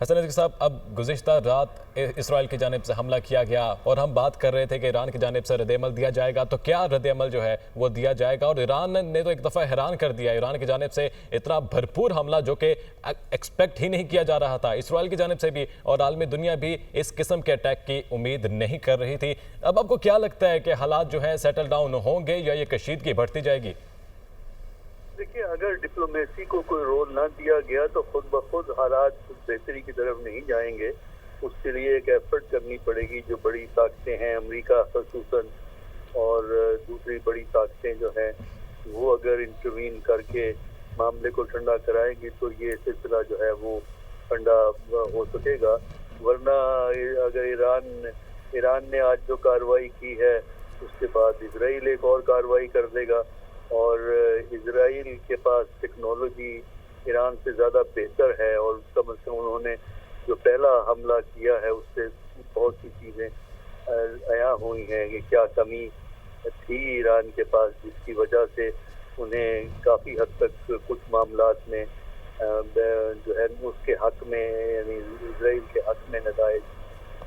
حسن عزیز صاحب، اب گزشتہ رات اسرائیل کی جانب سے حملہ کیا گیا اور ہم بات کر رہے تھے کہ ایران کی جانب سے رد عمل دیا جائے گا، تو کیا رد عمل جو ہے وہ دیا جائے گا؟ اور ایران نے تو ایک دفعہ حیران کر دیا، ایران کی جانب سے اتنا بھرپور حملہ جو کہ ایکسپیکٹ ہی نہیں کیا جا رہا تھا، اسرائیل کی جانب سے بھی اور عالمی دنیا بھی اس قسم کے اٹیک کی امید نہیں کر رہی تھی۔ اب آپ کو کیا لگتا ہے کہ حالات جو ہیں سیٹل ڈاؤن ہوں گے یا یہ کشیدگی بڑھتی جائے گی؟ دیکھیے، اگر ڈپلومیسی کو کوئی رول نہ دیا گیا تو خود بخود حالات بہتری کی طرف نہیں جائیں گے۔ اس کے لیے ایک ایفرٹ کرنی پڑے گی۔ جو بڑی طاقتیں ہیں، امریکہ خصوصاً، اور دوسری بڑی طاقتیں جو ہیں، وہ اگر انٹروین کر کے معاملے کو ٹھنڈا کرائیں گی تو یہ سلسلہ جو ہے وہ ٹھنڈا ہو سکے گا۔ ورنہ اگر ایران نے آج جو کارروائی کی ہے، اس کے بعد اسرائیل ایک اور کارروائی کر دے گا، اور اسرائیل کے پاس ٹیکنالوجی ایران سے زیادہ بہتر ہے، اور کم از کم انہوں نے جو پہلا حملہ کیا ہے اس سے بہت سی چیزیں عیاں ہوئی ہیں کہ کیا کمی تھی ایران کے پاس، جس کی وجہ سے انہیں کافی حد تک کچھ معاملات میں جو ہے اس کے حق میں، یعنی اسرائیل کے حق میں نتائج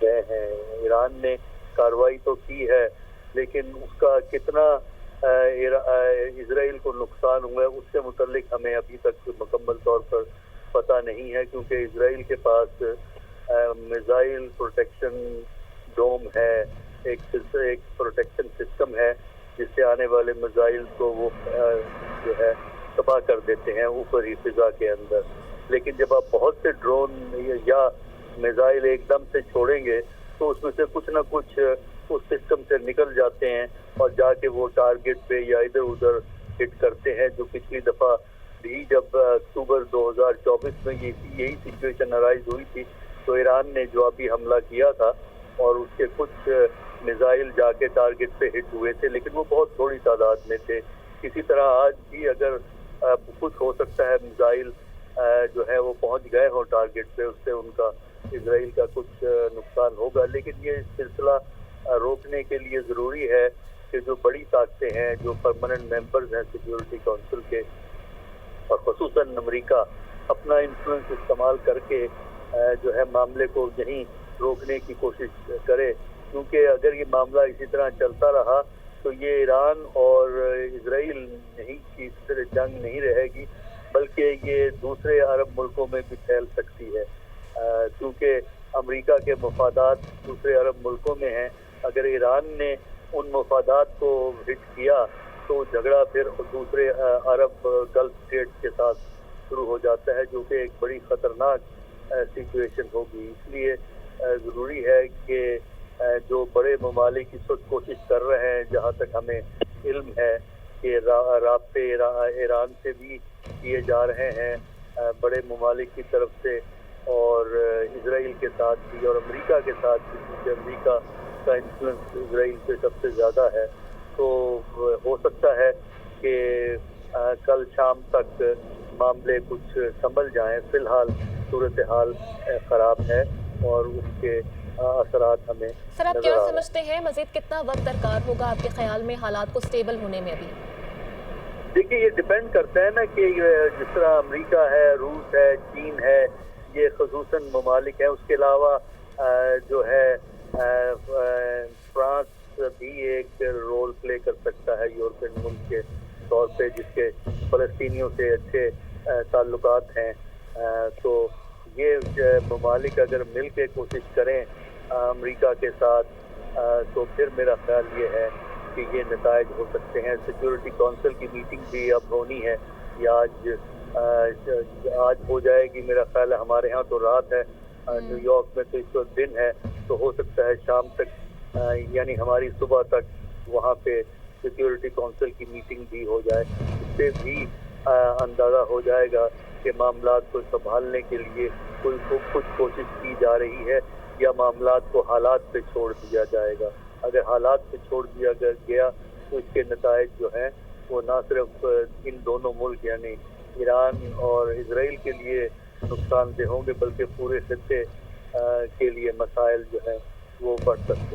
گئے ہیں۔ ایران نے کارروائی تو کی ہے، لیکن اس کا کتنا اسرائیل کو نقصان ہوا ہے اس سے متعلق ہمیں ابھی تک مکمل طور پر پتہ نہیں ہے، کیونکہ اسرائیل کے پاس میزائل پروٹیکشن ڈوم ہے، ایک پروٹیکشن سسٹم ہے جس سے آنے والے میزائل کو وہ جو ہے تباہ کر دیتے ہیں اوپر ہی فضا کے اندر۔ لیکن جب آپ بہت سے ڈرون یا میزائل ایک دم سے چھوڑیں گے تو اس میں سے کچھ نہ کچھ اس سسٹم سے نکل جاتے ہیں اور جا کے وہ ٹارگٹ پہ یا ادھر ادھر ہٹ کرتے ہیں۔ جو پچھلی دفعہ بھی جب اکتوبر 2024 میں یہی سچویشن ارائز ہوئی تھی تو ایران نے جوابی حملہ کیا تھا اور اس کے کچھ میزائل جا کے ٹارگٹ پہ ہٹ ہوئے تھے، لیکن وہ بہت تھوڑی تعداد میں تھے۔ اسی طرح آج بھی اگر کچھ ہو سکتا ہے میزائل جو ہے وہ پہنچ گئے ہوں ٹارگٹ پہ، اس سے ان کا اسرائیل کا کچھ نقصان ہوگا، لیکن یہ سلسلہ روکنے کے لیے ضروری ہے کہ جو بڑی طاقتیں ہیں، جو پرماننٹ ممبرز ہیں سیکیورٹی کونسل کے، اور خصوصاً امریکہ، اپنا انفلوئنس استعمال کر کے جو ہے معاملے کو یہیں روکنے کی کوشش کرے، کیونکہ اگر یہ معاملہ اسی طرح چلتا رہا تو یہ ایران اور اسرائیل نہیں کی جنگ نہیں رہے گی، بلکہ یہ دوسرے عرب ملکوں میں بھی پھیل سکتی ہے، کیونکہ امریکہ کے مفادات دوسرے عرب ملکوں میں ہیں۔ اگر ایران نے ان مفادات کو ہٹ کیا تو جھگڑا پھر دوسرے عرب گلف اسٹیٹس کے ساتھ شروع ہو جاتا ہے، جو کہ ایک بڑی خطرناک سچویشن ہوگی۔ اس لیے ضروری ہے کہ جو بڑے ممالک اس وقت کوشش کر رہے ہیں، جہاں تک ہمیں علم ہے کہ رابطے ایران سے بھی کیے جا رہے ہیں بڑے ممالک کی طرف سے، اور اسرائیل کے ساتھ بھی اور امریکہ کے ساتھ بھی، کیونکہ امریکہ کا انفلوئنس اسرائیل سے سب سے زیادہ ہے، تو ہو سکتا ہے کہ کل شام تک معاملے کچھ سنبھل جائیں۔ فی الحال صورتحال خراب ہے اور اس کے اثرات ہمیں سر، آپ کیا سمجھتے ہیں مزید کتنا وقت درکار ہوگا آپ کے خیال میں حالات کو سٹیبل ہونے میں؟ ابھی دیکھیے، یہ ڈیپینڈ کرتا ہے نا کہ جس طرح امریکہ ہے، روس ہے، چین ہے، یہ خصوصاً ممالک ہیں۔ اس کے علاوہ جو ہے فرانس بھی ایک رول پلے کر سکتا ہے یورپین ملک کے طور پہ، جس کے فلسطینیوں سے اچھے تعلقات ہیں۔ تو یہ ممالک اگر مل کے کوشش کریں امریکہ کے ساتھ تو پھر میرا خیال یہ ہے کہ یہ نتائج ہو سکتے ہیں۔ سیکیورٹی کونسل کی میٹنگ بھی اب ہونی ہے، یہ آج ہو جائے گی میرا خیال ہے۔ ہمارے ہاں تو رات ہے، نیو یارک میں تو اس وقت دن ہے، تو ہو سکتا ہے شام تک یعنی ہماری صبح تک وہاں پہ سیکیورٹی کونسل کی میٹنگ بھی ہو جائے۔ اس سے بھی اندازہ ہو جائے گا کہ معاملات کو سنبھالنے کے لیے کچھ کوشش کی جا رہی ہے یا معاملات کو حالات پہ چھوڑ دیا جائے گا۔ اگر حالات پہ چھوڑ دیا گیا تو اس کے نتائج جو ہیں وہ نہ صرف ان دونوں ملک یعنی ایران اور اسرائیل کے لیے نقصان دہ ہوں گے، بلکہ پورے خطے کے لیے مسائل جو ہیں وہ بڑھ سکتے ہیں۔